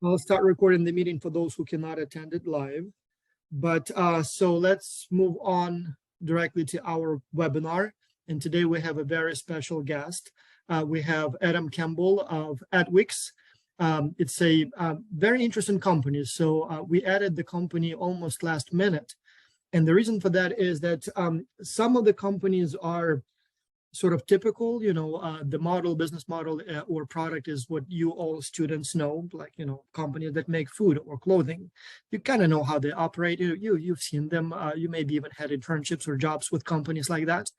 I'll start recording the meeting for those who cannot attend it live. But so let's move on directly to our webinar. And today we have a very special guest. We have Adam Campbell of Atwix. It's a very interesting company. So we added the company almost last minute. And the reason for that is that some of the companies are sort of typical, the business model or product is what you all students know, like, companies that make food or clothing. You kind of know how they operate. You've seen them. You maybe even had internships or jobs with companies like that.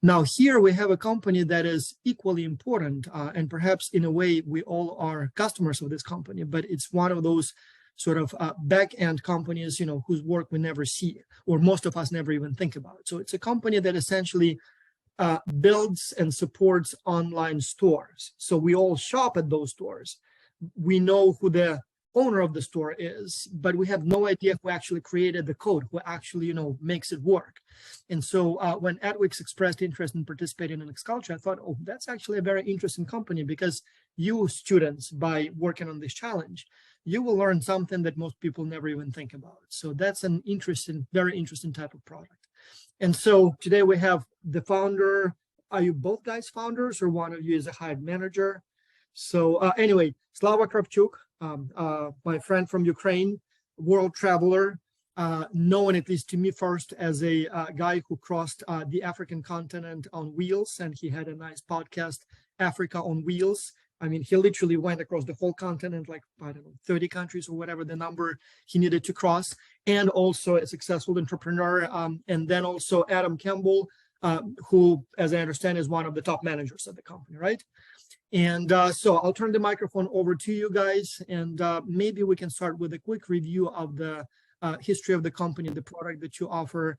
Now here we have a company that is equally important, and perhaps in a way we all are customers of this company, but it's one of those sort of back-end companies, whose work we never see, or most of us never even think about. So it's a company that essentially builds and supports online stores. So we all shop at those stores. We know who the owner of the store is, but we have no idea who actually created the code, who actually, makes it work. And so when Atwix expressed interest in participating in Xculture, I thought, oh, that's actually a very interesting company, because you students, by working on this challenge, you will learn something that most people never even think about. So that's an interesting, very interesting type of product. And so today we have the founder. Are you both guys founders, or one of you is a hired manager? So anyway, Slava Kravchuk, my friend from Ukraine, world traveler, known, at least to me first, as a guy who crossed the African continent on wheels, and he had a nice podcast, Africa on Wheels. I mean, he literally went across the whole continent, like, I don't know, 30 countries or whatever the number he needed to cross, and also a successful entrepreneur. And then also Adam Campbell, who, as I understand, is one of the top managers at the company, right? And so I'll turn the microphone over to you guys, and maybe we can start with a quick review of the history of the company, the product that you offer,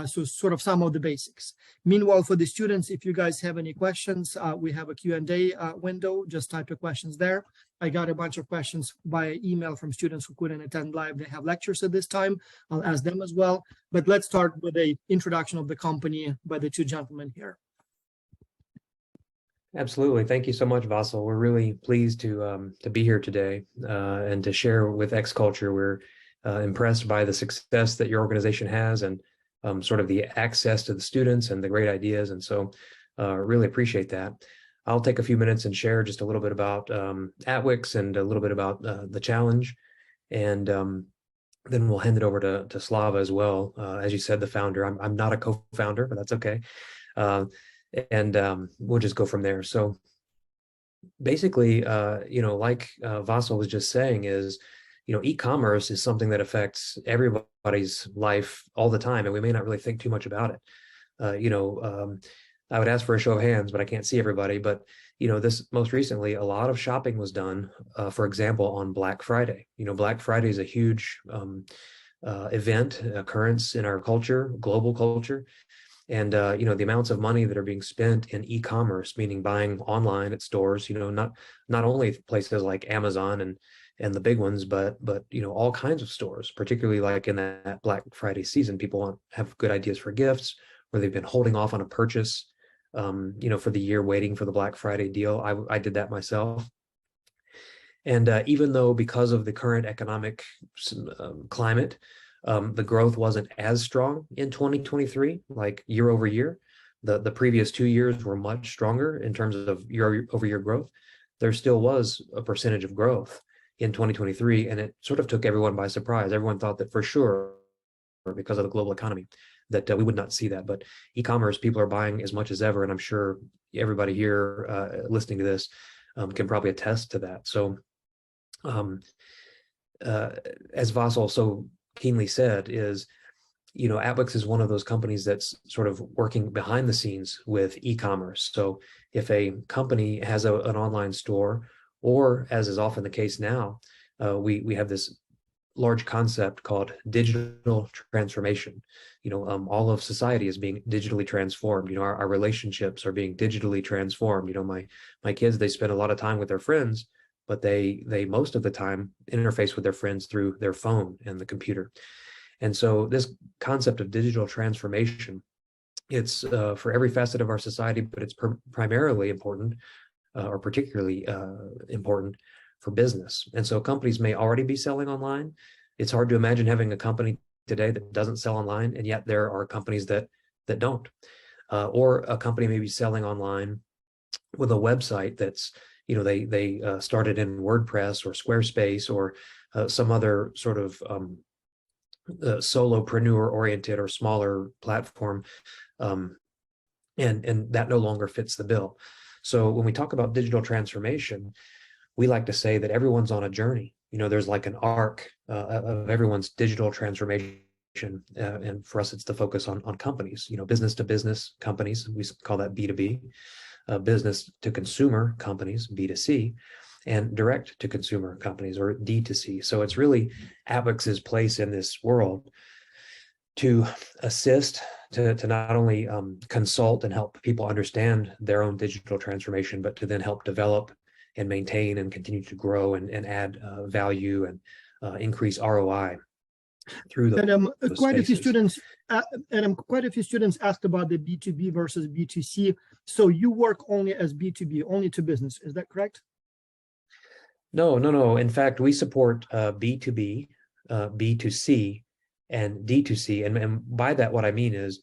so sort of some of the basics. Meanwhile, for the students, if you guys have any questions, we have a Q&A window. Just type your questions there. I got a bunch of questions via email from students who couldn't attend live. They have lectures at this time. I'll ask them as well. But let's start with an introduction of the company by the two gentlemen here. Absolutely. Thank you so much, Vasil. We're really pleased to be here today and to share with Xculture. We're impressed by the success that your organization has, and sort of the access to the students and the great ideas. And so really appreciate that. I'll take a few minutes and share just a little bit about Atwix and a little bit about the challenge. And then we'll hand it over to Slava as well. As you said, the founder. I'm not a co-founder, but that's okay. And we'll just go from there. So basically, like Vasil was just saying, is e-commerce is something that affects everybody's life all the time, and we may not really think too much about it. I would ask for a show of hands, but I can't see everybody. But this most recently, a lot of shopping was done, for example, on Black Friday. Black Friday is a huge occurrence in our culture, global culture. And, the amounts of money that are being spent in e-commerce, meaning buying online at stores, not only places like Amazon and the big ones, but all kinds of stores, particularly like in that Black Friday season. People have good ideas for gifts, or they've been holding off on a purchase, for the year, waiting for the Black Friday deal. I did that myself. And even though, because of the current economic climate, the growth wasn't as strong in 2023, like year over year. The previous 2 years were much stronger in terms of year over year growth. There still was a percentage of growth in 2023, and it sort of took everyone by surprise. Everyone thought that for sure, because of the global economy, that we would not see that. But e-commerce, people are buying as much as ever, and I'm sure everybody here listening to this can probably attest to that. So as Vasil so keenly said, is Atwix is one of those companies that's sort of working behind the scenes with e-commerce. So if a company has an online store, or as is often the case now, we have this large concept called digital transformation. All of society is being digitally transformed. Our relationships are being digitally transformed. My kids, they spend a lot of time with their friends, but they most of the time interface with their friends through their phone and the computer. And so this concept of digital transformation, it's for every facet of our society, but it's primarily important or particularly important for business. And so companies may already be selling online. It's hard to imagine having a company today that doesn't sell online, and yet there are companies that don't. Or a company may be selling online with a website that's, they started in WordPress or Squarespace or some other sort of solopreneur oriented or smaller platform, and that no longer fits the bill. So when we talk about digital transformation, we like to say that everyone's on a journey. There's like an arc of everyone's digital transformation. And for us, it's the focus on companies, business to business companies. We call that B2B, business to consumer companies, B2C, and direct to consumer companies, or D2C. So it's really Atwix's place in this world to assist, to not only consult and help people understand their own digital transformation, but to then help develop and maintain and continue to grow and add value and increase ROI through those quite a few spaces. quite a few students asked about the B2B versus B2C. So you work only as B2B, only to business. Is that correct? No. In fact, we support B2B, B2C, and D2C. And by that, what I mean is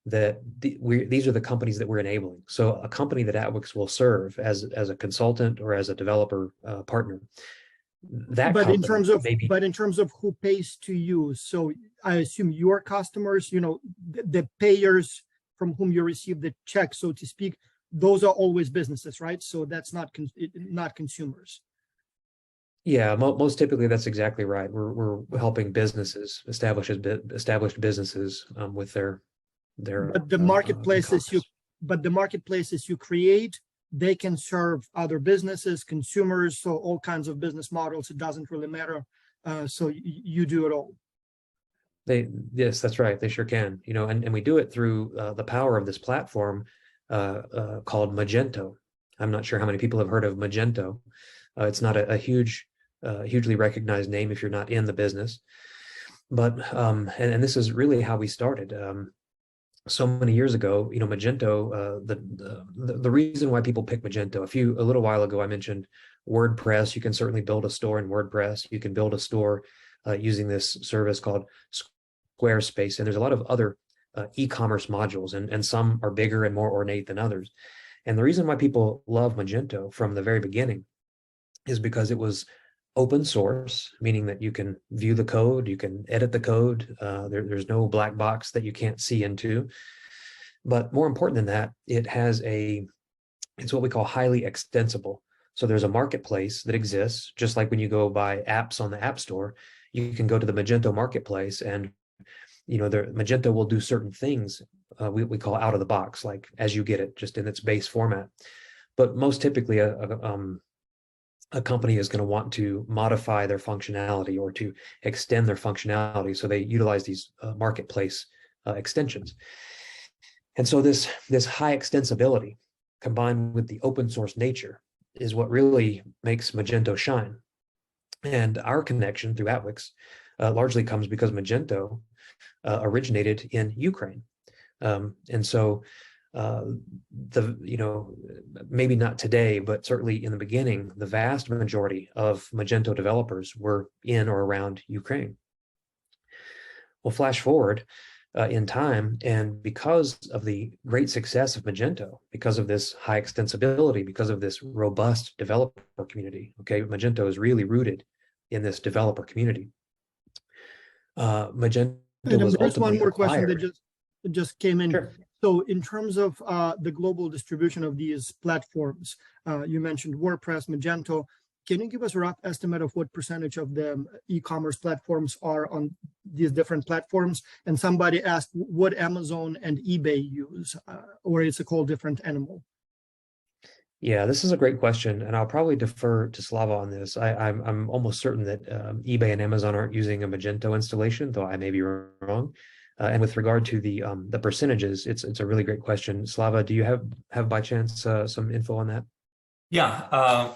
that these are the companies that we're enabling. So a company that Atwix will serve as a consultant or as a developer partner, But in terms of who pays to you, so I assume your customers, the payers from whom you receive the check, so to speak, those are always businesses, right? So that's not consumers. Yeah, most typically that's exactly right. We're helping businesses, established businesses with their But the marketplaces you create, they can serve other businesses, consumers, so all kinds of business models. It doesn't really matter. So you do it all. Yes, that's right. They sure can. And we do it through the power of this platform called Magento. I'm not sure how many people have heard of Magento. It's not a hugely recognized name if you're not in the business, but and this is really how we started. So many years ago, Magento, the reason why people pick Magento, a little while ago, I mentioned WordPress. You can certainly build a store in WordPress. You can build a store using this service called Squarespace. And there's a lot of other e-commerce modules, and some are bigger and more ornate than others. And the reason why people love Magento from the very beginning is because it was open source, meaning that you can view the code, you can edit the code. There's no black box that you can't see into. But more important than that, it's what we call highly extensible. So there's a marketplace that exists, just like when you go buy apps on the App Store, you can go to the Magento marketplace, and Magento will do certain things we call out of the box, like as you get it, just in its base format. But most typically, a company is going to want to modify their functionality or to extend their functionality. So they utilize these marketplace extensions. And so this high extensibility combined with the open source nature is what really makes Magento shine. And our connection through Atwix largely comes because Magento originated in Ukraine. And so maybe not today, but certainly in the beginning, the vast majority of Magento developers were in or around Ukraine. Well, flash forward in time, and because of the great success of Magento, because of this high extensibility, because of this robust developer community, Magento is really rooted in this developer community. Magento was there's one more question acquired. that just came in. Sure. So in terms of the global distribution of these platforms, you mentioned WordPress, Magento. Can you give us a rough estimate of what percentage of the e-commerce platforms are on these different platforms? And somebody asked what Amazon and eBay use, or it's a whole different animal. Yeah, this is a great question, and I'll probably defer to Slava on this. I'm almost certain that eBay and Amazon aren't using a Magento installation, though I may be wrong. And with regard to the percentages, it's a really great question. Slava, do you have by chance some info on that? Yeah.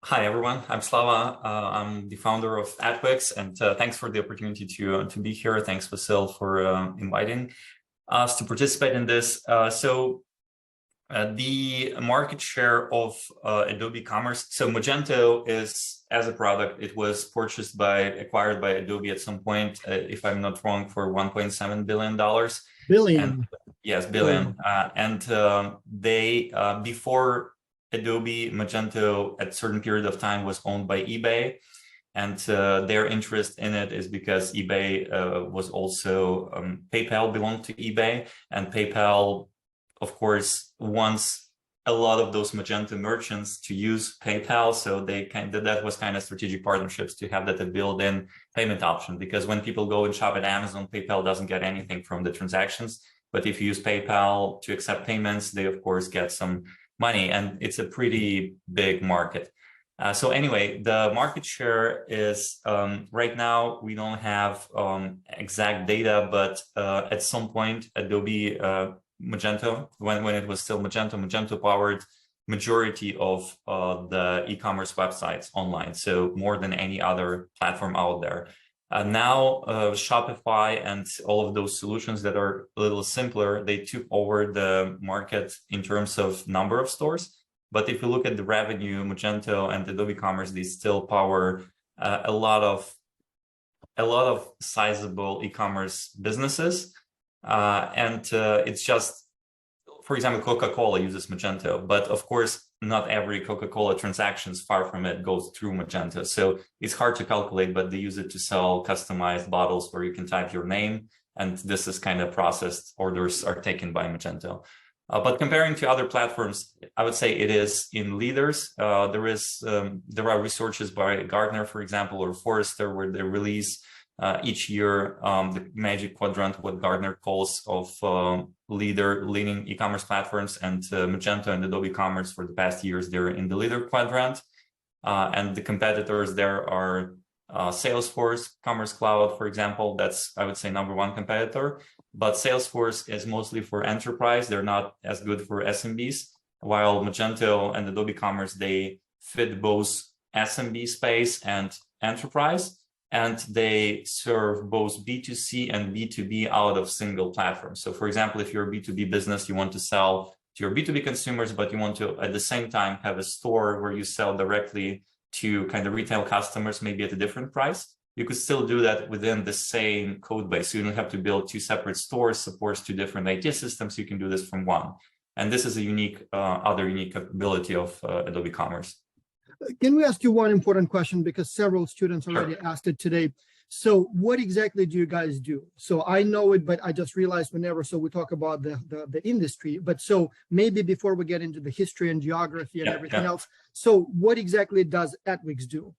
Hi, everyone. I'm Slava. I'm the founder of Atwix, and thanks for the opportunity to be here. Thanks, Vasil, for inviting us to participate in this. So The market share of Adobe Commerce. So Magento is, as a product, it was acquired by Adobe at some point, if I'm not wrong, for $1.7 billion. Billion. And, yes, billion. They, before Adobe, Magento at a certain period of time was owned by eBay. And their interest in it is because eBay was also, PayPal belonged to eBay, and PayPal, of course, wants a lot of those Magento merchants to use PayPal. So that was kind of strategic partnerships to have that built-in payment option, because when people go and shop at Amazon, PayPal doesn't get anything from the transactions. But if you use PayPal to accept payments, they of course get some money, and it's a pretty big market. So anyway, the market share is, right now, we don't have exact data, but at some point, Adobe Magento, when it was still Magento powered majority of the e-commerce websites online. So more than any other platform out there. Now Shopify and all of those solutions that are a little simpler, they took over the market in terms of number of stores. But if you look at the revenue, Magento and Adobe Commerce, they still power a lot of sizable e-commerce businesses. It's just, for example, Coca-Cola uses Magento, but of course, not every Coca-Cola transactions, far from it, goes through Magento. So it's hard to calculate, but they use it to sell customized bottles where you can type your name. And this is kind of processed. Orders are taken by Magento. But comparing to other platforms, I would say it is in leaders. There are researches by Gartner, for example, or Forrester, where they release each year the Magic Quadrant, what Gartner calls of leading e-commerce platforms, and Magento and Adobe Commerce for the past years, they're in the leader quadrant. And the competitors there are Salesforce, Commerce Cloud, for example. That's, I would say, #1 competitor. But Salesforce is mostly for enterprise. They're not as good for SMBs, while Magento and Adobe Commerce, they fit both SMB space and enterprise, and they serve both B2C and B2B out of single platforms. So for example, if you're a B2B business, you want to sell to your B2B consumers, but you want to, at the same time, have a store where you sell directly to kind of retail customers, maybe at a different price. You could still do that within the same code base. So you don't have to build 2 separate stores, supports 2 different IT systems. You can do this from one. And this is a other unique capability of Adobe Commerce. Can we ask you one important question, because several students already asked it today. So what exactly do you guys do? So I know it, but I just realized whenever, so we talk about the industry, but so maybe before we get into the history and geography and everything else, so what exactly does Atwix do?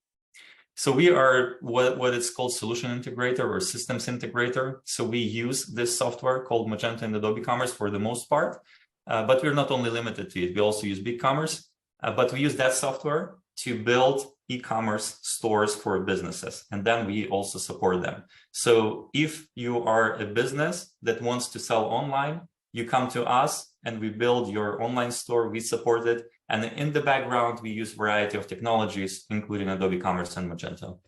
So we are what it's called solution integrator or systems integrator. So we use this software called Magento and Adobe Commerce for the most part, but we're not only limited to it. We also use BigCommerce, but we use that software to build e-commerce stores for businesses, and then we also support them. So if you are a business that wants to sell online, you come to us and we build your online store, we support it. And in the background, we use a variety of technologies, including Adobe Commerce and Magento.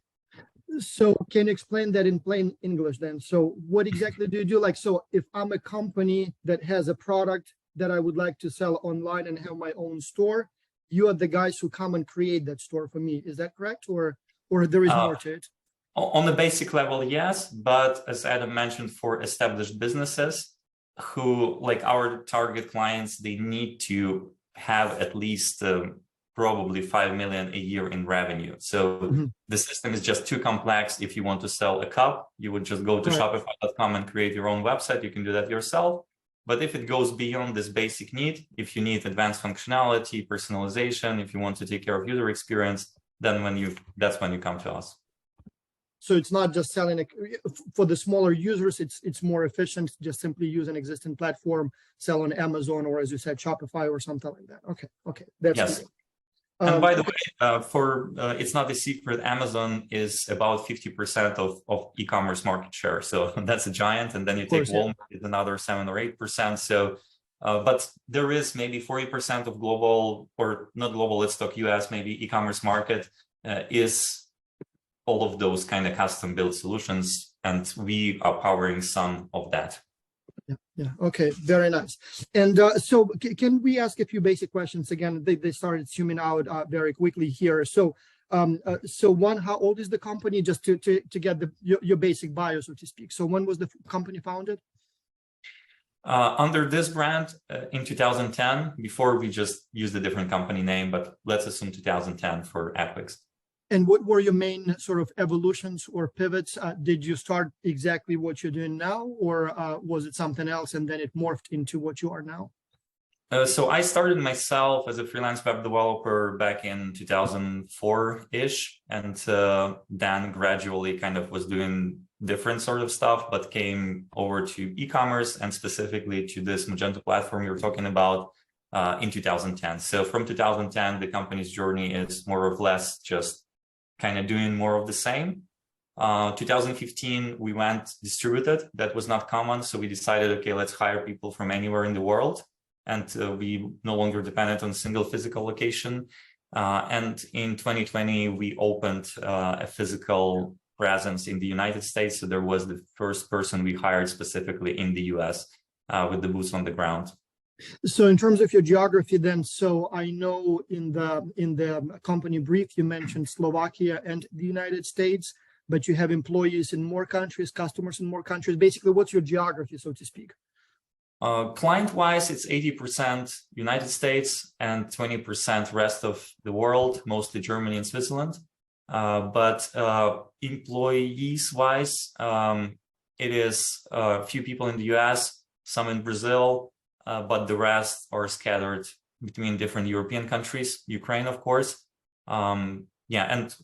So can you explain that in plain English then? So what exactly do you do? Like, so if I'm a company that has a product that I would like to sell online and have my own store, you are the guys who come and create that store for me. Is that correct? Or there is more to it? On the basic level, yes. But as Adam mentioned, for established businesses who, like our target clients, they need to have at least probably 5 million a year in revenue. So the system is just too complex. If you want to sell a cup, you would just go to shopify.com and create your own website. You can do that yourself. But if it goes beyond this basic need, if you need advanced functionality, personalization, if you want to take care of user experience, then that's when you come to us. So it's not just selling for the smaller users. It's more efficient. Just simply use an existing platform, sell on Amazon, or as you said, Shopify or something like that. Okay, that's yes. And by the way, it's not a secret, Amazon is about 50% of e-commerce market share. So that's a giant. And then you take Walmart, it's another 7 or 8%. So, but there is maybe 40% of global, or not global, let's talk US, maybe e-commerce market is all of those kind of custom built solutions. And we are powering some of that. Yeah. Okay. Very nice. And so can we ask a few basic questions? Again, they started zooming out very quickly here. So, so one, how old is the company? Just to get your basic bio, so to speak. So when was the company founded? Under this brand in 2010, before we just used a different company name, but let's assume 2010 for Atwix. And what were your main sort of evolutions or pivots? Did you start exactly what you're doing now, or was it something else and then it morphed into what you are now? So I started myself as a freelance web developer back in 2004-ish, and then gradually kind of was doing different sort of stuff, but came over to e-commerce and specifically to this Magento platform you're talking about in 2010. So from 2010, the company's journey is more or less just kind of doing more of the same. 2015, we went distributed. That was not common. So we decided, okay, let's hire people from anywhere in the world. And we no longer depended on a single physical location. And in 2020, we opened a physical presence in the United States. So there was the first person we hired specifically in the US with the boots on the ground. So in terms of your geography then, so I know in the company brief, you mentioned Slovakia and the United States, but you have employees in more countries, customers in more countries. Basically, what's your geography, so to speak? Client-wise, it's 80% United States and 20% rest of the world, mostly Germany and Switzerland. But employees-wise, it is a few people in the US, some in Brazil, but the rest are scattered between different European countries, Ukraine, of course. Yeah, and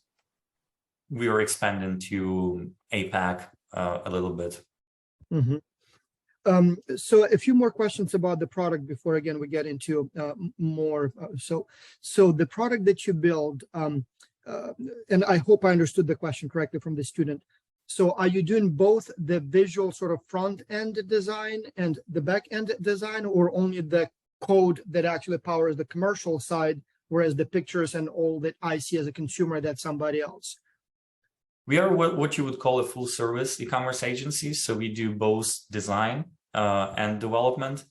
we are expanding to APAC a little bit. Mm-hmm. So a few more questions about the product before, again, we get into more. So the product that you build, and I hope I understood the question correctly from the student. So are you doing both the visual sort of front end design and the back end design, or only the code that actually powers the commercial side, whereas the pictures and all that I see as a consumer, that's somebody else? We are what you would call a full service e-commerce agency. So we do both design and development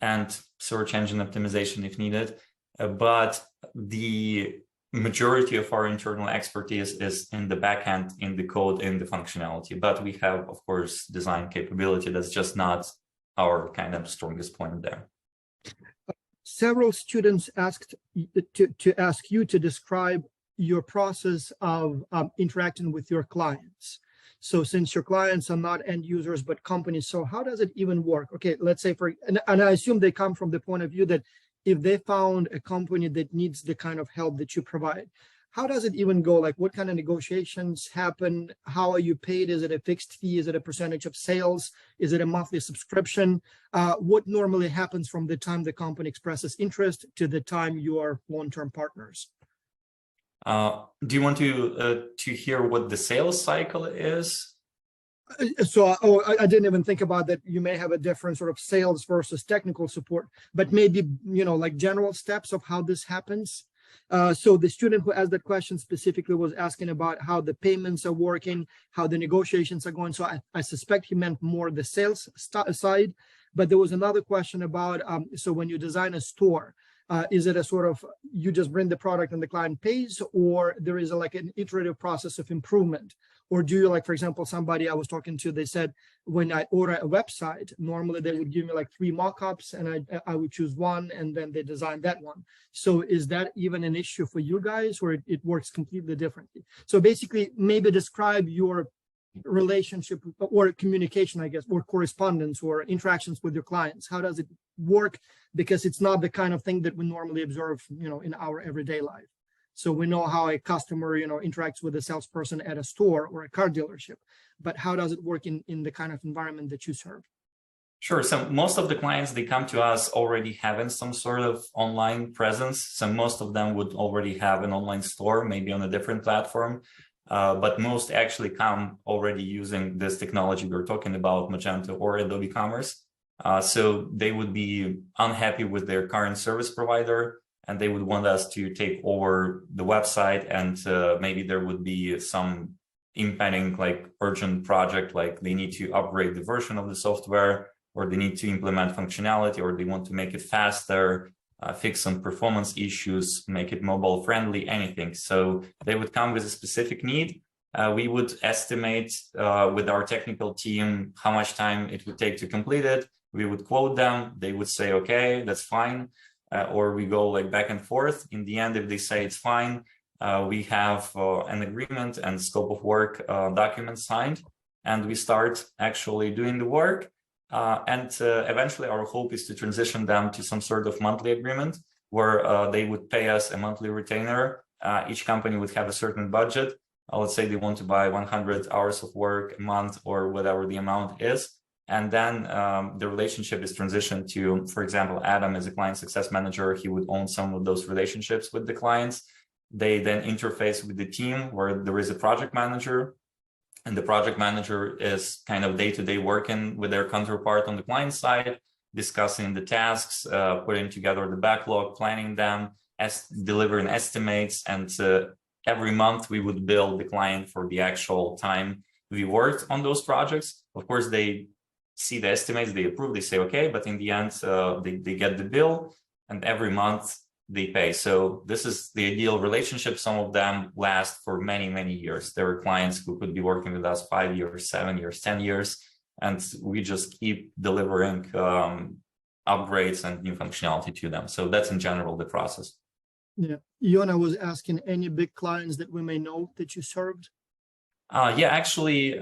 and search engine optimization if needed. But the majority of our internal expertise is in the backend, in the code, in the functionality. But we have, of course, design capability. That's just not our kind of strongest point there. Several students asked to ask you to describe your process of interacting with your clients. So since your clients are not end users, but companies, so how does it even work? Okay, let's say and I assume they come from the point of view that if they found a company that needs the kind of help that you provide, how does it even go? Like what kind of negotiations happen? How are you paid? Is it a fixed fee? Is it a percentage of sales? Is it a monthly subscription? What normally happens from the time the company expresses interest to the time you are long-term partners? Do you want to hear what the sales cycle is? So I didn't even think about that. You may have a different sort of sales versus technical support, but maybe, you know, like general steps of how this happens. So the student who asked that question specifically was asking about how the payments are working, how the negotiations are going. So I suspect he meant more the sales side, but there was another question about, so when you design a store, is it a sort of, you just bring the product and the client pays, or there is like an iterative process of improvement? Or do you, like, for example, somebody I was talking to, they said, when I order a website, normally they would give me like 3 mock-ups and I would choose one and then they design that one. So is that even an issue for you guys, or it works completely differently? So basically, maybe describe your relationship or communication, I guess, or correspondence or interactions with your clients. How does it work? Because it's not the kind of thing that we normally observe, you know, in our everyday life. So we know how a customer, you know, interacts with a salesperson at a store or a car dealership, but how does it work in the kind of environment that you serve? Sure. So most of the clients, they come to us already having some sort of online presence. So most of them would already have an online store, maybe on a different platform. But most actually come already using this technology we're talking about, Magento or Adobe Commerce. So they would be unhappy with their current service provider, and they would want us to take over the website, and maybe there would be some impending like urgent project, like they need to upgrade the version of the software, or they need to implement functionality, or they want to make it faster, fix some performance issues, make it mobile friendly, anything. So they would come with a specific need. We would estimate with our technical team how much time it would take to complete it. We would quote them. They would say, okay, that's fine. Or we go like back and forth. In the end, if they say it's fine, we have an agreement and scope of work document signed, and we start actually doing the work. Eventually our hope is to transition them to some sort of monthly agreement where they would pay us a monthly retainer. Each company would have a certain budget. Let's say they want to buy 100 hours of work a month or whatever the amount is. And then the relationship is transitioned to, for example, Adam as a client success manager, he would own some of those relationships with the clients. They then interface with the team where there is a project manager, and the project manager is kind of day-to-day working with their counterpart on the client side, discussing the tasks, putting together the backlog, planning them, delivering estimates. And every month we would bill the client for the actual time we worked on those projects. Of course, they see the estimates, they approve, they say, okay, but in the end, they get the bill, and every month they pay. So this is the ideal relationship. Some of them last for many, many years. There are clients who could be working with us 5 years, 7 years, 10 years, and we just keep delivering upgrades and new functionality to them. So that's in general the process. Yeah. Yona was asking, any big clients that we may know that you served? Yeah, actually,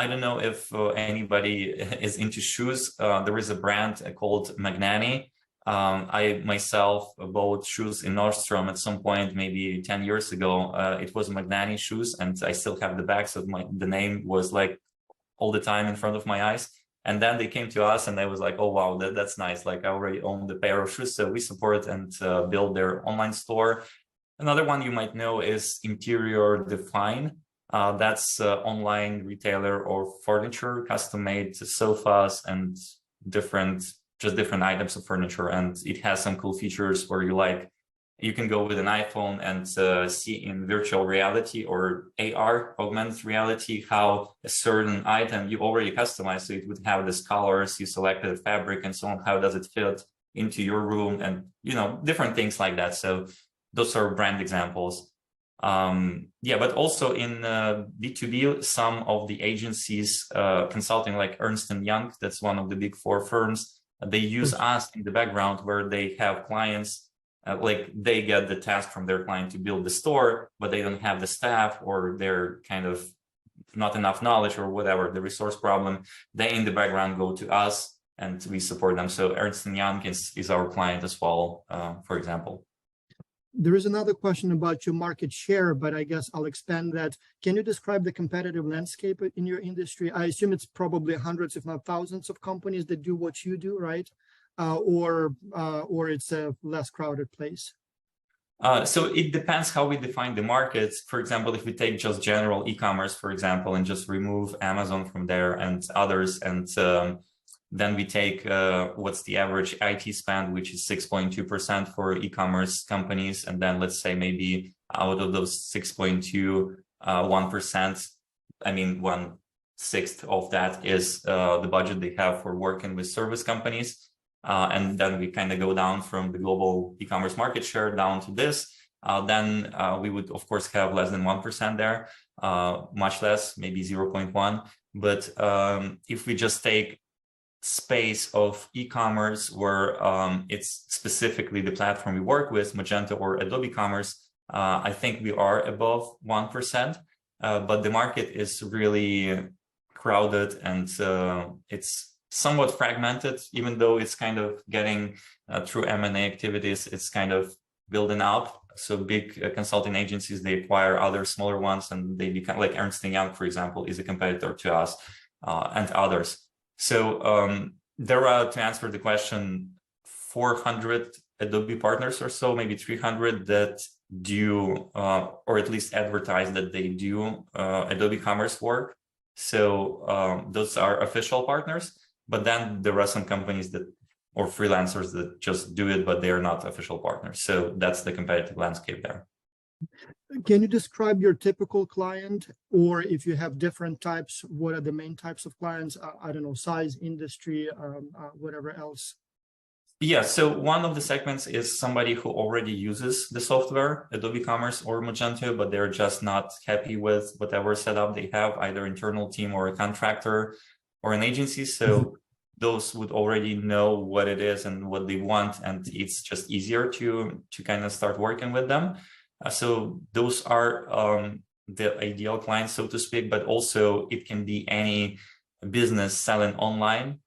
I don't know if anybody is into shoes. There is a brand called Magnani. I myself bought shoes in Nordstrom at some point, maybe 10 years ago. It was Magnani shoes, and I still have the back, so the name was like all the time in front of my eyes. And then they came to us, and I was like, oh, wow, that's nice. Like, I already own the pair of shoes, so we support and build their online store. Another one you might know is Interior Define. That's online retailer of furniture, custom-made sofas and different items of furniture. And it has some cool features where you can go with an iPhone and see in virtual reality or AR, augmented reality, how a certain item you already customized. So it would have these colors, you selected a fabric and so on. How does it fit into your room? And, different things like that. So those are brand examples. Yeah, but also in B2B, some of the agencies consulting like Ernst & Young, that's one of the big 4 firms, they use us in the background where they have clients, like they get the task from their client to build the store, but they don't have the staff, or they're kind of not enough knowledge or whatever, the resource problem. They in the background go to us and we support them. So Ernst & Young is our client as well, for example. There is another question about your market share, but I guess I'll expand that. Can you describe the competitive landscape in your industry? I assume it's probably hundreds, if not thousands, of companies that do what you do, right? Or it's a less crowded place? So it depends how we define the markets. For example, if we take just general e-commerce, for example, and just remove Amazon from there and others, and then we take what's the average IT spend, which is 6.2% for e-commerce companies. And then let's say maybe out of those 6.2, 1%, I mean, 1/6 of that is the budget they have for working with service companies. And then we kind of go down from the global e-commerce market share down to this. Then we would, of course, have less than 1% there, much less, maybe 0.1. But if we just take space of e-commerce where it's specifically the platform we work with, Magento or Adobe Commerce, I think we are above 1%, but the market is really crowded and it's somewhat fragmented, even though it's kind of getting through M&A activities, it's kind of building up. So big consulting agencies, they acquire other smaller ones and they become, like Ernst & Young, for example, is a competitor to us and others. So there are, to answer the question, 400 Adobe partners or so, maybe 300 that do, or at least advertise that they do Adobe Commerce work. So those are official partners, but then there are some companies that, or freelancers that just do it, but they are not official partners. So that's the competitive landscape there. Can you describe your typical client, or if you have different types, what are the main types of clients? I don't know, size, industry, whatever else. Yeah, so one of the segments is somebody who already uses the software, Adobe Commerce or Magento, but they're just not happy with whatever setup they have, either internal team or a contractor or an agency. So those would already know what it is and what they want, and it's just easier to kind of start working with them. So those are the ideal clients, so to speak, but also it can be any business selling online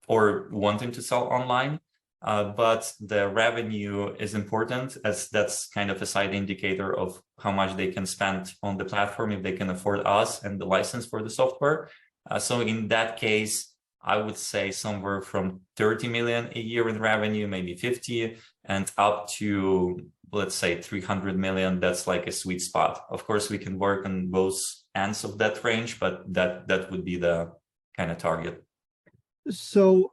or wanting to sell online. But the revenue is important, as that's kind of a side indicator of how much they can spend on the platform if they can afford us and the license for the software. So in that case, I would say somewhere from 30 million a year in revenue, maybe 50, and up to, let's say, 300 million. That's like a sweet spot. Of course, we can work on both ends of that range, but that would be the kind of target. So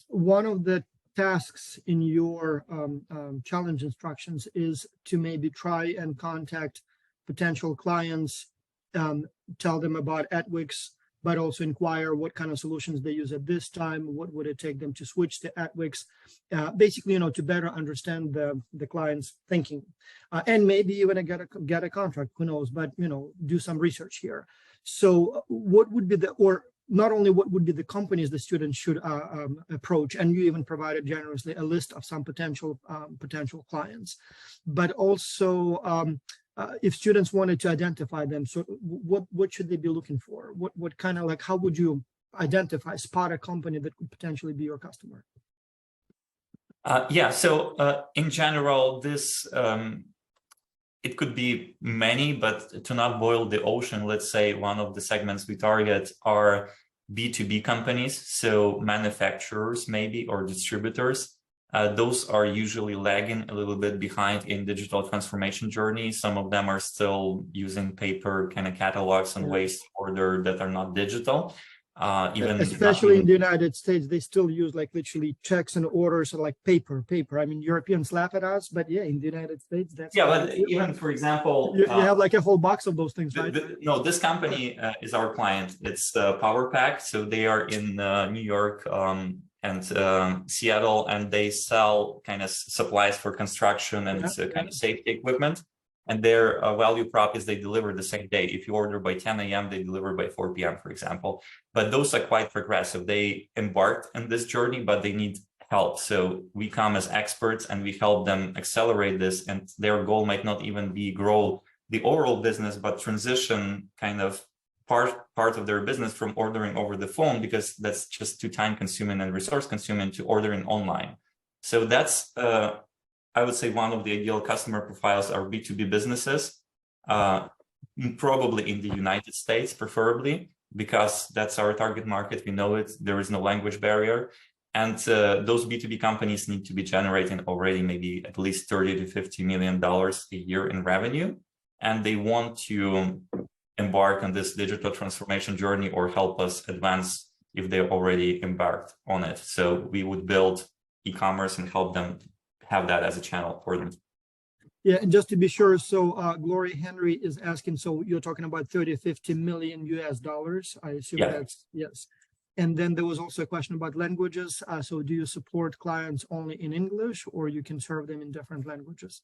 one of the tasks in your challenge instructions is to maybe try and contact potential clients, tell them about Atwix, but also inquire what kind of solutions they use at this time, what would it take them to switch to Atwix, basically, you know, to better understand the client's thinking, and maybe even get a contract, who knows, but, you know, do some research here. So what would be not only what would be the companies the students should approach, and you even provided generously a list of some potential clients, but also if students wanted to identify them, so what should they be looking for? What kind of, like, how would you spot a company that could potentially be your customer? Yeah, so in general, this it could be many, but to not boil the ocean, let's say one of the segments we target are B2B companies, so manufacturers maybe, or distributors. Those are usually lagging a little bit behind in digital transformation journey. Some of them are still using paper kind of catalogs and ways to order that are not digital. Especially in the United States, they still use like literally checks and orders and like paper. I mean, Europeans laugh at us, but yeah, in the United States, that's but even for example, you have like a whole box of those things, right? No, this company is our client. It's PowerPack, so they are in New York and Seattle, and they sell kind of supplies for construction and kind of safety equipment. And their value prop is they deliver the same day. If you order by 10 a.m., they deliver by 4 p.m., for example. But those are quite progressive. They embarked on this journey, but they need help. So we come as experts and we help them accelerate this. And their goal might not even be grow the overall business, but transition kind of part of their business from ordering over the phone, because that's just too time consuming and resource consuming, to ordering online. So that's I would say one of the ideal customer profiles are B2B businesses, probably in the United States, preferably, because that's our target market. We know it. There is no language barrier. And those B2B companies need to be generating already maybe at least $30 to $50 million a year in revenue. And they want to embark on this digital transformation journey or help us advance if they're already embarked on it. So we would build e-commerce and help them have that as a channel for them. Yeah, and just to be sure, so Gloria Henry is asking, so you're talking about 30 to 50 million US dollars, I assume. That's yes. And then there was also a question about languages. So do you support clients only in English, or you can serve them in different languages?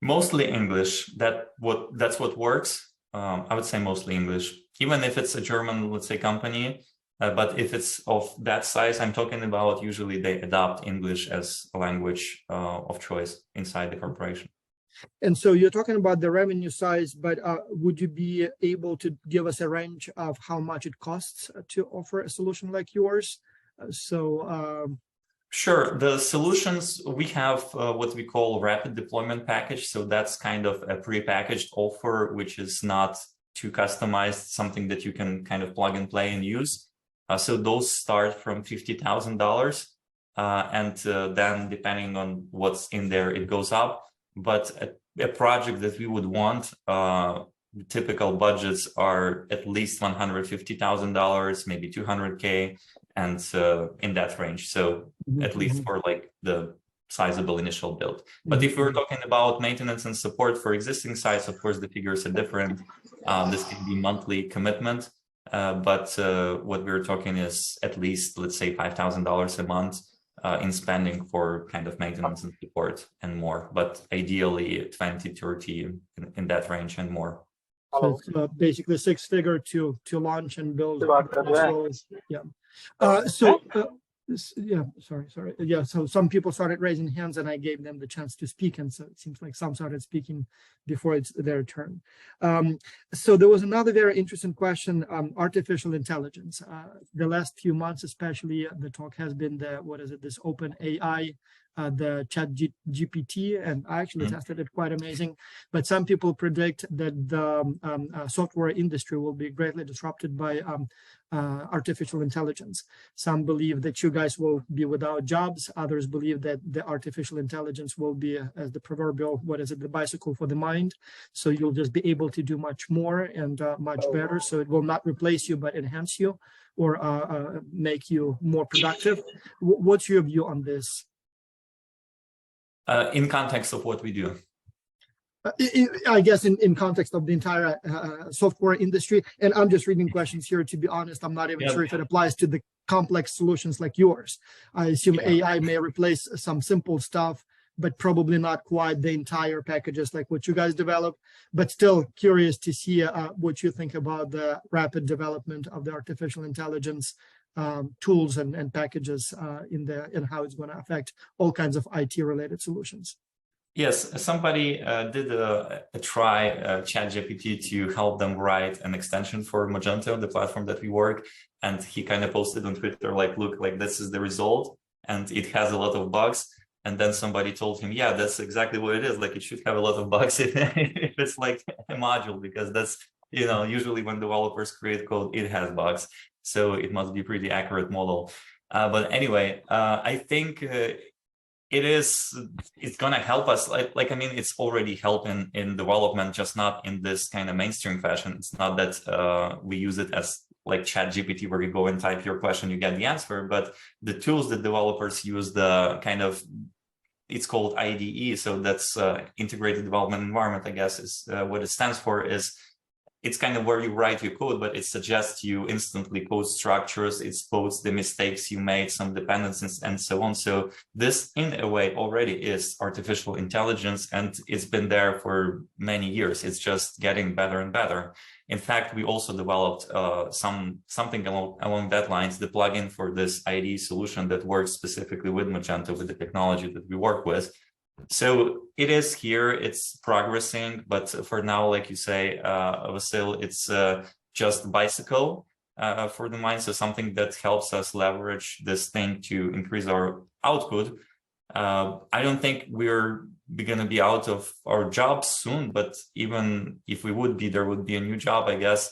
Mostly English. That's what works. I would say mostly English, even if it's a German, let's say, company. But if it's of that size I'm talking about, usually they adopt English as a language of choice inside the corporation. And so you're talking about the revenue size, but would you be able to give us a range of how much it costs to offer a solution like yours? Sure. The solutions, we have what we call rapid deployment package. So that's kind of a pre-packaged offer, which is not too customized, something that you can kind of plug and play and use. So those start from $50,000, and then depending on what's in there, it goes up. But a project that we would want, typical budgets are at least $150,000, maybe $200K, and in that range. So at least for like the sizable initial build. But if we're talking about maintenance and support for existing sites, of course, the figures are different. This can be monthly commitment, but what we're talking is at least, let's say, $5,000 a month in spending for kind of maintenance and support and more, but ideally 20, 30 in that range and more. So it's basically six-figure to launch and build. Yeah. Sorry. Yeah, so some people started raising hands and I gave them the chance to speak. And so it seems like some started speaking before it's their turn. So there was another very interesting question, artificial intelligence. The last few months, especially, the talk has been this open AI, the chat GPT, and I actually tested it, quite amazing. But some people predict that the software industry will be greatly disrupted by artificial intelligence. Some believe that you guys will be without jobs. Others believe that the artificial intelligence will be, as the proverbial, the bicycle for the mind. So you'll just be able to do much more and much better. So it will not replace you, but enhance you or make you more productive. What's your view on this? In context of what we do? I guess in context of the entire software industry. And I'm just reading questions here. To be honest, I'm not even sure if it applies to the complex solutions like yours. I assume AI may replace some simple stuff, but probably not quite the entire packages like what you guys develop. But still curious to see what you think about the rapid development of the artificial intelligence tools and packages and how it's going to affect all kinds of IT related solutions. Yes, somebody did a try ChatGPT to help them write an extension for Magento, the platform that we work, and he kind of posted on Twitter like, look, like this is the result, and it has a lot of bugs. And then somebody told him, yeah, that's exactly what it is. Like it should have a lot of bugs if it's like a module, because that's, usually when developers create code, it has bugs. So it must be a pretty accurate model. But anyway, I think it's going to help us. It's already helping in development, just not in this kind of mainstream fashion. It's not that we use it as like ChatGPT, where you go and type your question, you get the answer. But the tools that developers use, the kind of, it's called IDE. So that's integrated development environment, I guess is what it stands for. Is it's kind of where you write your code, but it suggests you instantly code structures. It spots the mistakes you made, some dependencies, and so on. So this, in a way, already is artificial intelligence, and it's been there for many years. It's just getting better and better. In fact, we also developed something along that lines, the plugin for this IDE solution that works specifically with Magento, with the technology that we work with. So it is here, it's progressing, but for now, like you say, Vasil, it's just bicycle for the mind. So something that helps us leverage this thing to increase our output. I don't think we're going to be out of our jobs soon, but even if we would be, there would be a new job, I guess,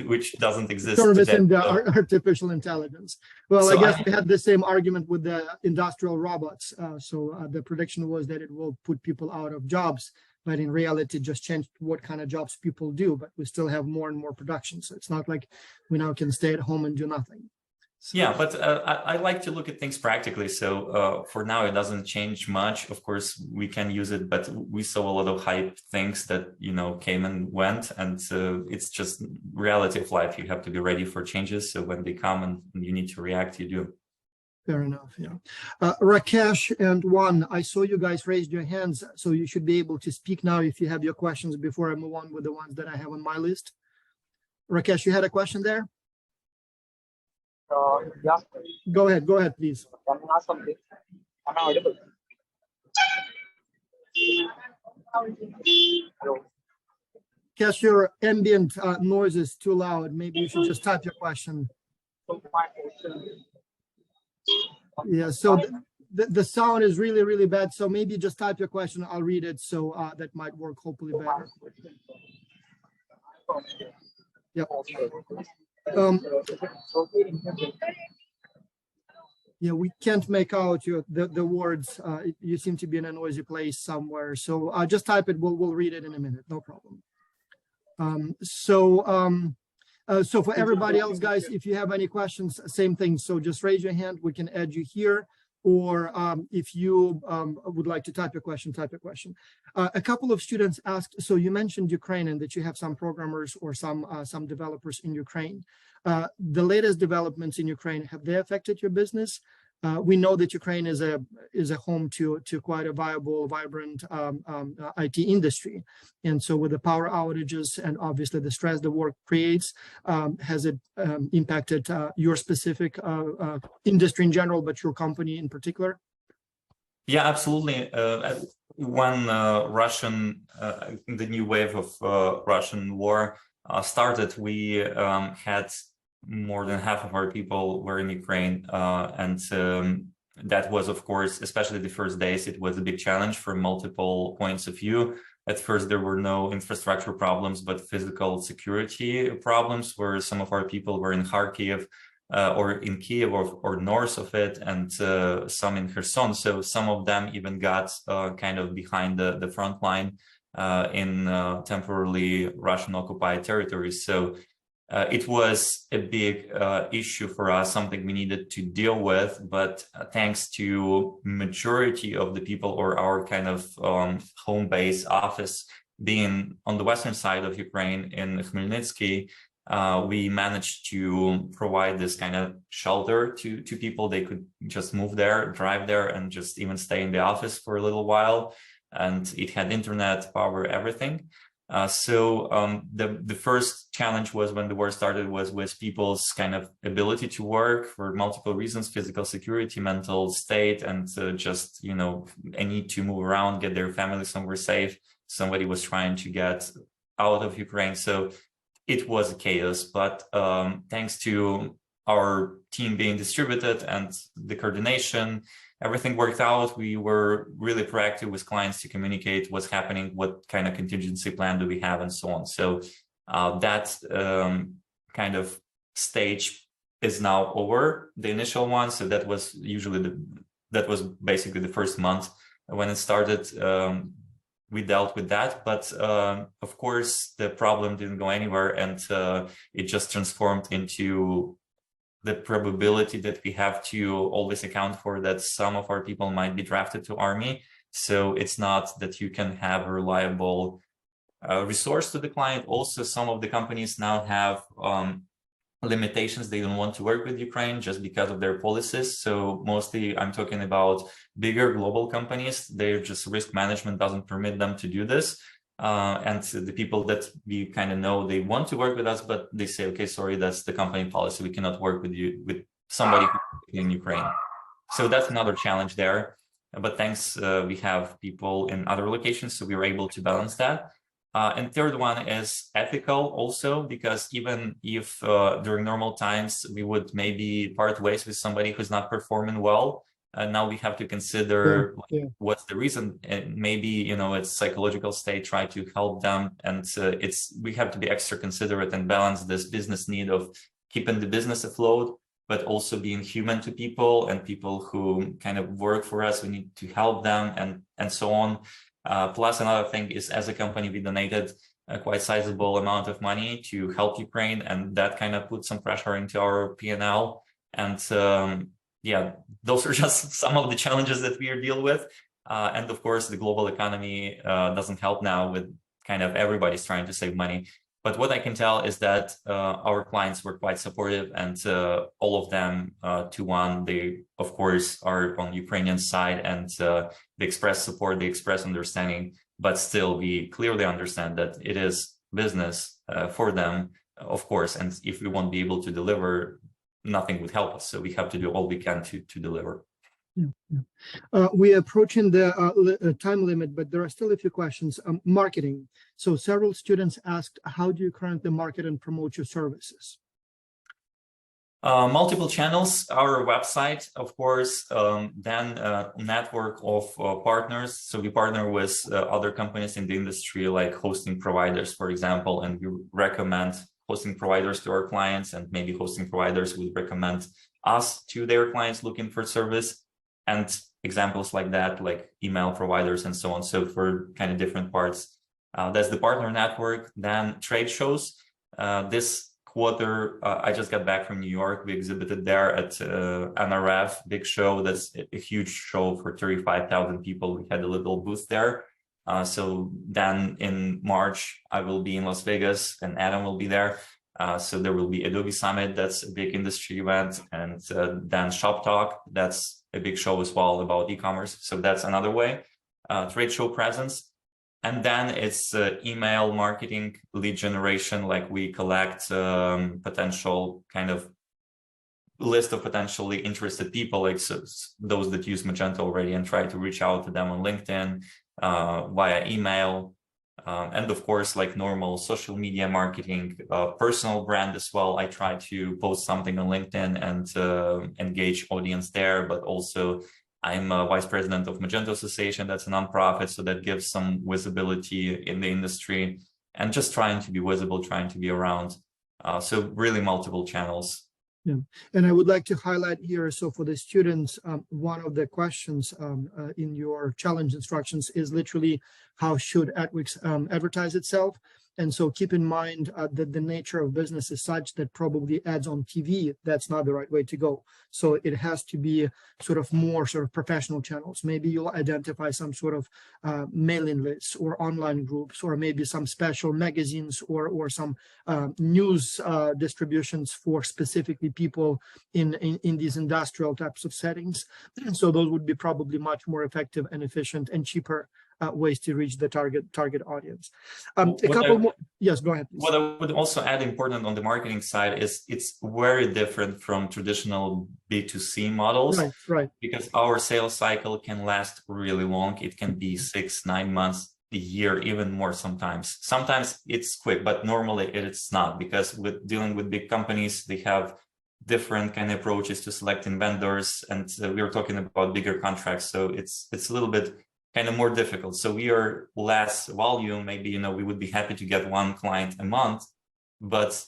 which doesn't exist today. In the artificial intelligence. Well, so I guess we had the same argument with the industrial robots. So the prediction was that it will put people out of jobs, but in reality, it just changed what kind of jobs people do, but we still have more and more production. So it's not like we now can stay at home and do nothing. So, yeah, but I like to look at things practically. So for now, it doesn't change much. Of course, we can use it, but we saw a lot of hype things that, came and went. And it's just reality of life. You have to be ready for changes. So when they come and you need to react, you do. Fair enough, yeah. Rakesh and Juan, I saw you guys raised your hands, so you should be able to speak now if you have your questions before I move on with the ones that I have on my list. Rakesh, you had a question there? Yeah. Go ahead, please. Can I ask something? Am I audible? Hello. Guess your ambient noise is too loud. Maybe you should just type your question. So my question. Yeah, so the sound is really, really bad. So maybe just type your question. I'll read it. So that might work hopefully better. Yep. Yeah, we can't make out the words. You seem to be in a noisy place somewhere. So just type it. We'll read it in a minute. No problem. So for everybody else, guys, if you have any questions, same thing. So just raise your hand. We can add you here. or if you would like to type your question, type your question. A couple of students asked, so you mentioned Ukraine and that you have some programmers or some developers in Ukraine. The latest developments in Ukraine, have they affected your business? We know that Ukraine is a home to quite a viable, vibrant IT industry, and so with the power outages and obviously the stress the war creates, has it impacted your specific industry in general, but your company in particular? Yeah, absolutely. When the new wave of Russian war started, we had more than half of our people were in Ukraine, and that was, of course, especially the first days, it was a big challenge from multiple points of view. At first, there were no infrastructure problems, but physical security problems, where some of our people were in Kharkiv or in Kiev or north of it, and some in Kherson. So some of them even got kind of behind the front line in temporarily Russian-occupied territories. So it was a big issue for us, something we needed to deal with, but thanks to majority of the people or our kind of home base office being on the western side of Ukraine in Khmelnytsky, we managed to provide this kind of shelter to people. They could just move there, drive there, and just even stay in the office for a little while. And it had internet, power, everything. So the first challenge was when the war started was with people's kind of ability to work for multiple reasons: physical security, mental state, and just, you know, a need to move around, get their family somewhere safe. Somebody was trying to get out of Ukraine. So it was a chaos, but thanks to our team being distributed and the coordination, everything worked out. We were really proactive with clients to communicate what's happening, what kind of contingency plan do we have, and so on. So that kind of stage is now over, the initial one. So that was usually that was basically the first month when it started. We dealt with that, but of course the problem didn't go anywhere, and it just transformed into the probability that we have to always account for that some of our people might be drafted to army. So it's not that you can have a reliable resource to the client. Also, some of the companies now have limitations. They don't want to work with Ukraine just because of their policies. So mostly I'm talking about bigger global companies. They're just risk management doesn't permit them to do this. And the people that we kind of know, they want to work with us, but they say, okay, sorry, that's the company policy. We cannot work with you, with somebody in Ukraine. So that's another challenge there. But thanks, we have people in other locations, so we were able to balance that. And third one is ethical also, because even if during normal times we would maybe part ways with somebody who's not performing well, now we have to consider what's the reason. And maybe, you know, it's psychological state, try to help them. And we have to be extra considerate and balance this business need of keeping the business afloat, but also being human to people, and people who kind of work for us, we need to help them, and so on. Plus another thing is, as a company, we donated a quite sizable amount of money to help Ukraine, and that kind of put some pressure into our P&L. And yeah, those are just some of the challenges that we are dealing with. And of course, the global economy doesn't help now, with kind of everybody's trying to save money. But what I can tell is that our clients were quite supportive, and all of them to one, they of course are on Ukrainian side, and they express support, they express understanding, but still we clearly understand that it is business for them, of course, and if we won't be able to deliver, nothing would help us. So we have to do all we can to deliver. We're approaching the time limit, but there are still a few questions. Marketing. So several students asked, how do you currently market and promote your services? Multiple channels, our website, of course, then a network of partners. So we partner with other companies in the industry, like hosting providers, for example, and we recommend hosting providers to our clients, and maybe hosting providers would recommend us to their clients looking for service, and examples like that, like email providers and so on. So for kind of different parts, that's the partner network. Then trade shows. This quarter, I just got back from New York. We exhibited there at NRF, big show. That's a huge show for 35,000 people. We had a little booth there. So then in March, I will be in Las Vegas and Adam will be there. So there will be Adobe Summit. That's a big industry event. And then Shop Talk. That's a big show as well about e-commerce. So that's another way. Trade show presence. And then it's email marketing, lead generation, like we collect potential kind of list of potentially interested people, like those that use Magento already, and try to reach out to them on LinkedIn, via email. And of course, like normal social media marketing, personal brand as well. I try to post something on LinkedIn and engage audience there, but also I'm a vice president of Magento Association. That's a nonprofit, so that gives some visibility in the industry, and just trying to be visible, trying to be around. So really multiple channels. Yeah, and I would like to highlight here, so for the students, one of the questions in your challenge instructions is literally, how should Atwix advertise itself? And so keep in mind that the nature of business is such that probably ads on TV, that's not the right way to go. So it has to be sort of more sort of professional channels. Maybe you'll identify some sort of mailing lists or online groups, or maybe some special magazines or some news distributions for specifically people in these industrial types of settings. So those would be probably much more effective and efficient and cheaper ways to reach the target audience. A couple more. Yes, go ahead, please. What I would also add important on the marketing side is it's very different from traditional B2C models. Right. Because our sales cycle can last really long. It can be 6-9 months, a year, even more sometimes. Sometimes it's quick, but normally it's not, because with dealing with big companies, they have different kind of approaches to selecting vendors, and we were talking about bigger contracts, so it's a little bit kind of more difficult. So we are less volume. Maybe, we would be happy to get one client a month, but,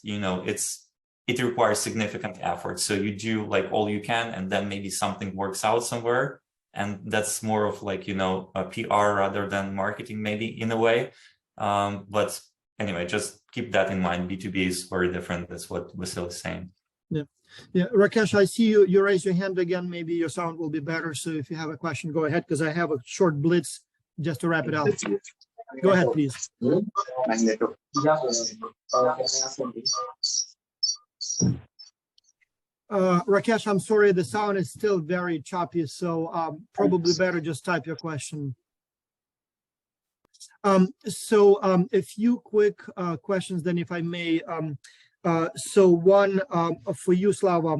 it requires significant effort. So you do like all you can, and then maybe something works out somewhere. And that's more of like, a PR rather than marketing, maybe in a way. But anyway, just keep that in mind. B2B is very different. That's what Vasil is saying. Yeah, Rakesh, I see you raise your hand again. Maybe your sound will be better. So if you have a question, go ahead, because I have a short blitz just to wrap it up. Go ahead, please. Rakesh, I'm sorry, the sound is still very choppy, so probably better just type your question. A few quick questions then, if I may. So one for you, Slava.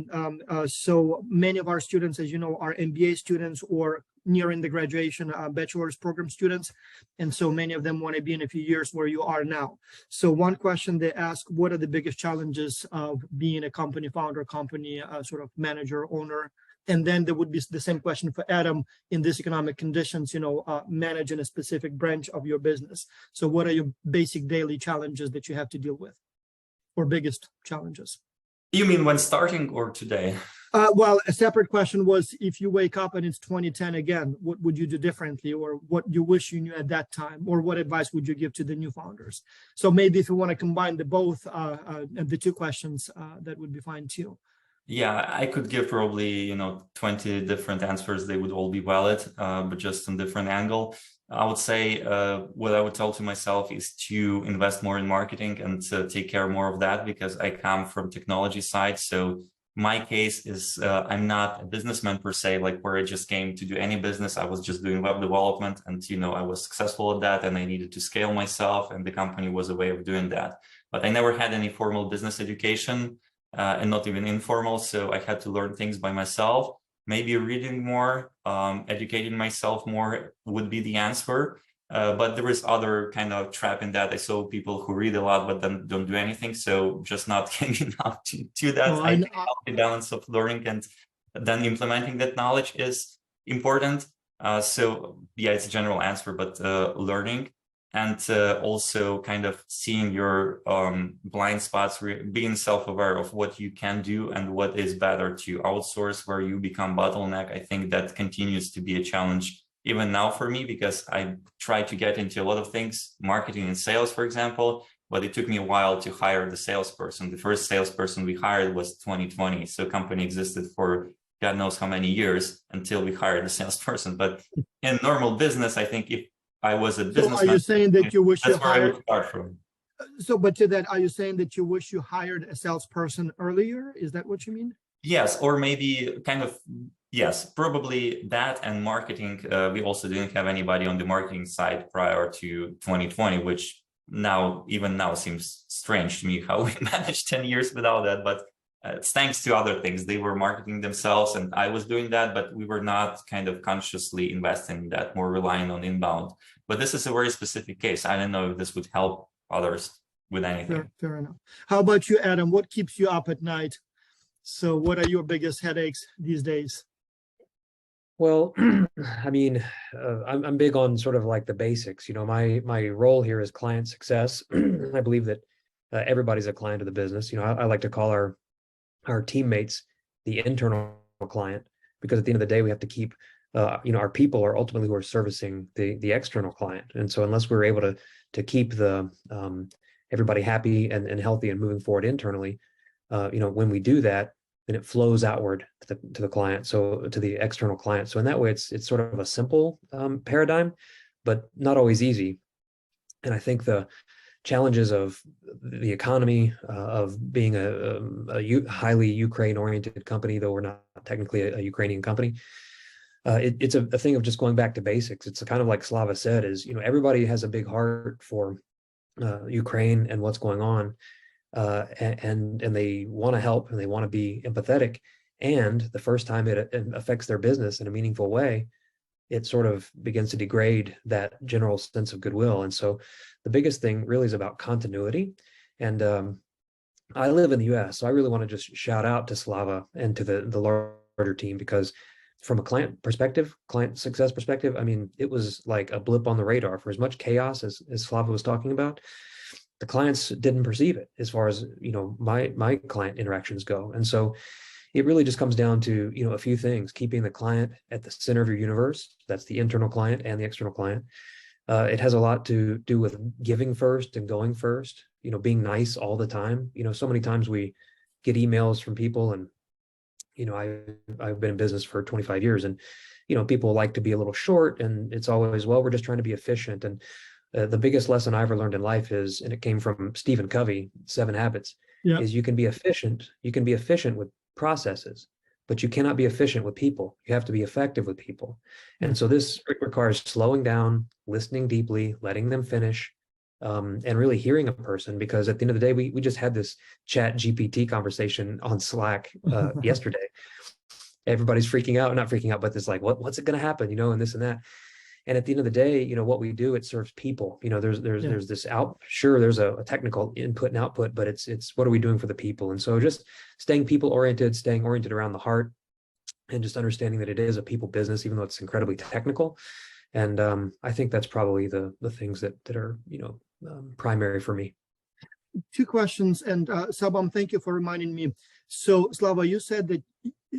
So many of our students, as you know, are MBA students or nearing the graduation bachelor's program students. And so many of them want to be in a few years where you are now. So one question they ask, what are the biggest challenges of being a company founder, company sort of manager, owner? And then there would be the same question for Adam in these economic conditions, managing a specific branch of your business. So what are your basic daily challenges that you have to deal with? Or biggest challenges? You mean when starting or today? Well, a separate question was, if you wake up and it's 2010 again, what would you do differently, or what you wish you knew at that time, or what advice would you give to the new founders? So maybe if you want to combine the two questions, that would be fine too. Yeah, I could give probably 20 different answers. They would all be valid, but just on different angle. I would say what I would tell to myself is to invest more in marketing and to take care more of that, because I come from technology side. So my case is I'm not a businessman per se, like where I just came to do any business. I was just doing web development, and I was successful at that, and I needed to scale myself, and the company was a way of doing that. But I never had any formal business education, and not even informal. So I had to learn things by myself. Maybe reading more, educating myself more would be the answer. But there is other kind of trap in that. I saw people who read a lot, but then don't do anything. So just not getting enough to do that. I think the balance of learning and then implementing that knowledge is important. So yeah, it's a general answer, but learning. And also kind of seeing your blind spots, being self-aware of what you can do and what is better to outsource, where you become bottleneck. I think that continues to be a challenge even now for me, because I try to get into a lot of things, marketing and sales, for example, but it took me a while to hire the salesperson. The first salesperson we hired was 2020. So company existed for God knows how many years until we hired the salesperson. But in normal business, I think if I was a So businessman, are you saying that you wish you that's where I hired, would start from. so but to that, are you saying that you wish you hired a salesperson earlier? Is that what you mean? Yes, or maybe kind of, yes, probably that and marketing. We also didn't have anybody on the marketing side prior to 2020, which even now seems strange to me how we managed 10 years without that. But it's thanks to other things. They were marketing themselves and I was doing that, but we were not kind of consciously investing in that, more relying on inbound. But this is a very specific case. I don't know if this would help others with anything. Fair enough. How about you, Adam? What keeps you up at night? So what are your biggest headaches these days? Well, I mean, I'm big on sort of like the basics. You know, my role here is client success. I believe that everybody's a client of the business. You know, I like to call our teammates the internal client, because at the end of the day, we have to keep, you know, our people are ultimately who are servicing the external client. And so unless we're able to keep the everybody happy and healthy and moving forward internally, you know, when we do that, then it flows outward to the client, so to the external client. So in that way, it's sort of a simple paradigm, but not always easy. And I think the challenges of the economy, of being a highly Ukraine-oriented company, though we're not technically a Ukrainian company, it's a thing of just going back to basics. It's kind of like Slava said, is, you know, everybody has a big heart for Ukraine and what's going on. And they want to help and they want to be empathetic. And the first time it affects their business in a meaningful way, it sort of begins to degrade that general sense of goodwill. And so the biggest thing really is about continuity. And I live in the US, so I really want to just shout out to Slava and to the larger team, because from a client perspective, client success perspective, I mean, it was like a blip on the radar. For as much chaos as Slava was talking about, the clients didn't perceive it as far as, you know, my client interactions go. And so it really just comes down to, you know, a few things: keeping the client at the center of your universe. That's the internal client and the external client. It has a lot to do with giving first and going first, you know, being nice all the time. You know, so many times we get emails from people, and, you know, I've been in business for 25 years, and, you know, people like to be a little short, and it's always, well, we're just trying to be efficient. And the biggest lesson I ever learned in life is, and it came from Stephen Covey, 7 Habits, is you can be efficient. You can be efficient with processes, but you cannot be efficient with people. You have to be effective with people. And so this requires slowing down, listening deeply, letting them finish, and really hearing a person. Because at the end of the day, we just had this chat GPT conversation on Slack yesterday. Everybody's freaking out, not freaking out, but it's like, what's it going to happen, you know, and this and that. And at the end of the day, you know, what we do, it serves people. You know, there's this there's a technical input and output, but it's what are we doing for the people? And so just staying people oriented, staying oriented around the heart, and just understanding that it is a people business, even though it's incredibly technical. And I think that's probably the things that are, you know, primary for me. 2 questions, and Sabam, thank you for reminding me. So Slava, you said that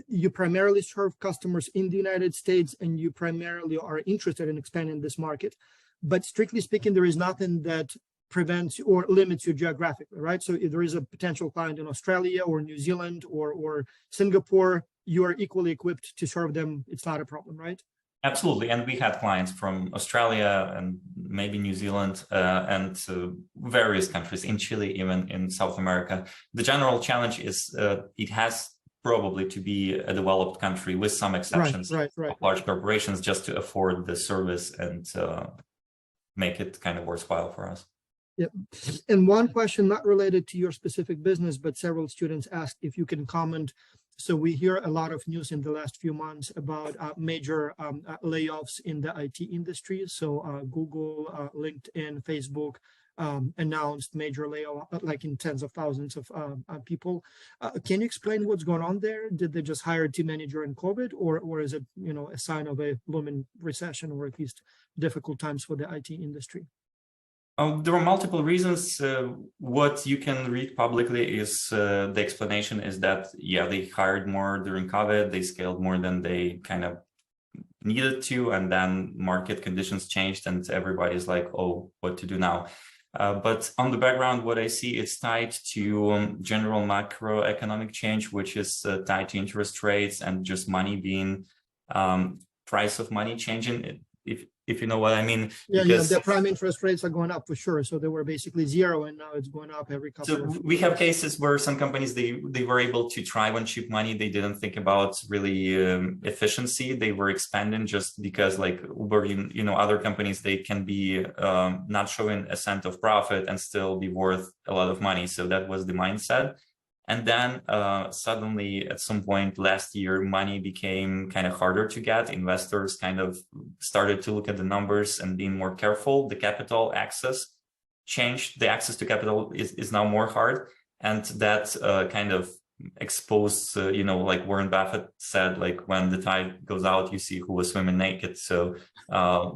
you primarily serve customers in the United States, and you primarily are interested in expanding this market. But strictly speaking, there is nothing that prevents or limits you geographically, right? So if there is a potential client in Australia or New Zealand or Singapore, you are equally equipped to serve them. It's not a problem, right? Absolutely. And we had clients from Australia and maybe New Zealand and various countries, in Chile, even in South America. The general challenge is it has probably to be a developed country, with some exceptions right. of large corporations, just to afford the service and make it kind of worthwhile for us. Yep. And one question not related to your specific business, but several students asked if you can comment. So we hear a lot of news in the last few months about major layoffs in the IT industry. So Google, LinkedIn, Facebook announced major layoff, like in tens of thousands of people. Can you explain what's going on there? Did they just hire a team manager in COVID, or is it, you know, a sign of a looming recession, or at least difficult times for the IT industry? There are multiple reasons. What you can read publicly is the explanation is that, yeah, they hired more during COVID, they scaled more than they kind of needed to, and then market conditions changed and everybody's like, oh, what to do now? But on the background, what I see, it's tied to general macroeconomic change, which is tied to interest rates and just money being price of money changing. If you know what I mean. Yeah, because the prime interest rates are going up for sure. So they were basically zero, and now it's going up every couple. So we have cases where some companies they were able to thrive on cheap money. They didn't think about really efficiency. They were expanding just because, like Uber, other companies, they can be not showing a cent of profit and still be worth a lot of money. So that was the mindset. And then suddenly, at some point last year, money became kind of harder to get. Investors kind of started to look at the numbers and being more careful. The capital access changed. The access to capital is now more hard. And that kind of exposed, like Warren Buffett said, like when the tide goes out, you see who was swimming naked. So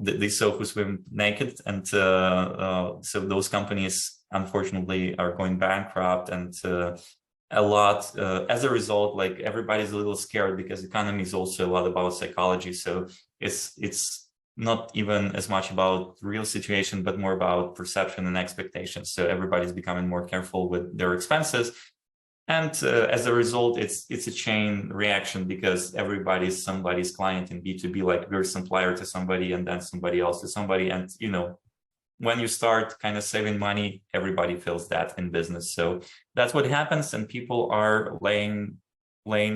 they saw who swim naked. And so those companies, unfortunately, are going bankrupt. And a lot as a result, like everybody's a little scared because economy is also a lot about psychology. So it's not even as much about real situation, but more about perception and expectations. So everybody's becoming more careful with their expenses. And as a result, it's a chain reaction because everybody's somebody's client in B2B, like we're supplier to somebody and then somebody else to somebody. And, when you start kind of saving money, everybody feels that in business. So that's what happens, and people are laying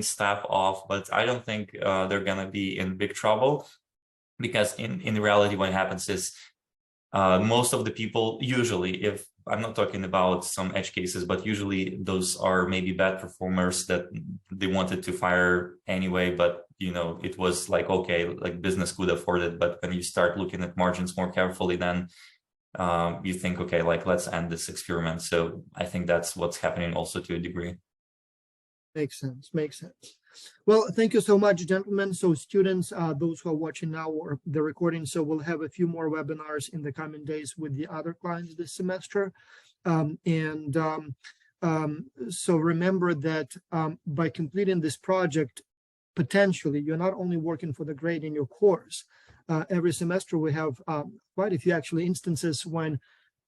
staff off. But I don't think they're gonna be in big trouble, because in reality, what happens is most of the people, usually, if I'm not talking about some edge cases, but usually those are maybe bad performers that they wanted to fire anyway, but it was like, okay, like business could afford it. But when you start looking at margins more carefully, then you think, okay, like let's end this experiment. So I think that's what's happening also to a degree. Makes sense. Well, thank you so much, gentlemen. So students, those who are watching now or the recording, so we'll have a few more webinars in the coming days with the other clients this semester. So remember that by completing this project, potentially you're not only working for the grade in your course. Every semester we have quite a few actually instances when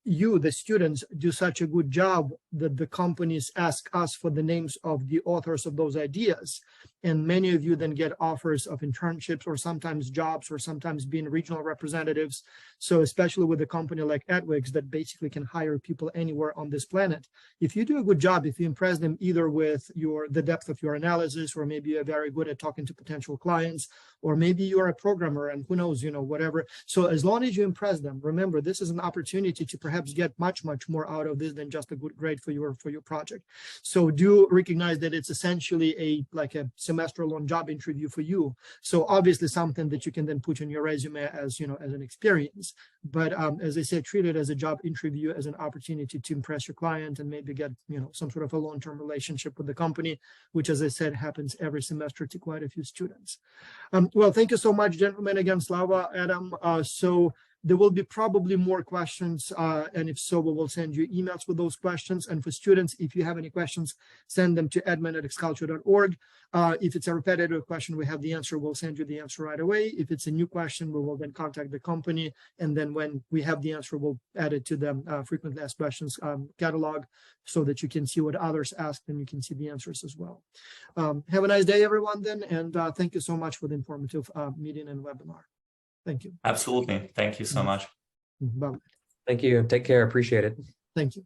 you, the students, do such a good job that the companies ask us for the names of the authors of those ideas. And many of you then get offers of internships or sometimes jobs or sometimes being regional representatives. So especially with a company like Atwix that basically can hire people anywhere on this planet. If you do a good job, if you impress them either with the depth of your analysis, or maybe you're very good at talking to potential clients, or maybe you're a programmer and who knows, whatever. So as long as you impress them, remember, this is an opportunity to perhaps get much more out of this than just a good grade for your project. So do recognize that it's essentially like a semester-long job interview for you. So obviously something that you can then put in your resume as as an experience. But as I said, treat it as a job interview, as an opportunity to impress your client and maybe get some sort of a long-term relationship with the company, which, as I said, happens every semester to quite a few students. Well, thank you so much, gentlemen. Again, Slava, Adam. So there will be probably more questions, and if so, we will send you emails with those questions. And for students, if you have any questions, send them to admin@xculture.org. If it's a repetitive question, we have the answer, we'll send you the answer right away. If it's a new question, we will then contact the company. And then when we have the answer, we'll add it to the frequently asked questions catalog so that you can see what others asked and you can see the answers as well. Have a nice day, everyone, then. And thank you so much for the informative meeting and webinar. Thank you. Absolutely. Thank you so much. Bye. Thank you. Take care. Appreciate it. Thank you.